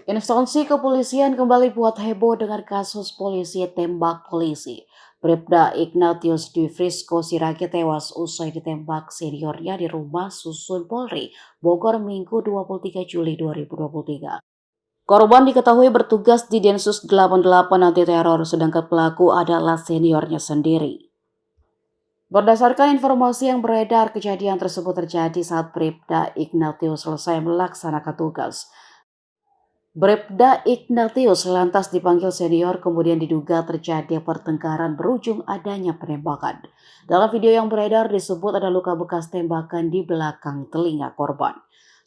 Instansi kepolisian kembali buat heboh dengan kasus polisi tembak polisi. Bribda Ignatius Dwi Frisco Sirage tewas usai ditembak seniornya di rumah susun Polri, Bogor Minggu 23 Juli 2023. Korban diketahui bertugas di Densus 88 anti teror, sedangkan pelaku adalah seniornya sendiri. Berdasarkan informasi yang beredar, kejadian tersebut terjadi saat Bribda Ignatius selesai melaksanakan tugas. Bribda Ignatius lantas dipanggil senior, kemudian diduga terjadi pertengkaran berujung adanya penembakan. Dalam video yang beredar disebut ada luka bekas tembakan di belakang telinga korban.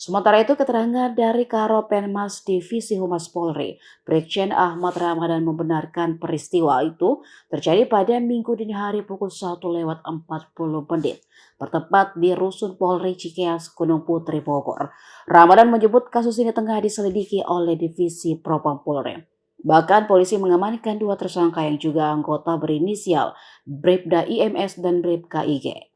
Sementara itu, keterangan dari Karopenmas Divisi Humas Polri, Brigjen Ahmad Ramadan, membenarkan peristiwa itu terjadi pada Minggu dini hari pukul 1:40 bertepat di Rusun Polri Cikeas, Gunung Putri, Bogor. Ramadan menyebut kasus ini tengah diselidiki oleh Divisi Propam Polri. Bahkan polisi mengamankan 2 tersangka yang juga anggota berinisial Bribda IMS dan Bribka IG.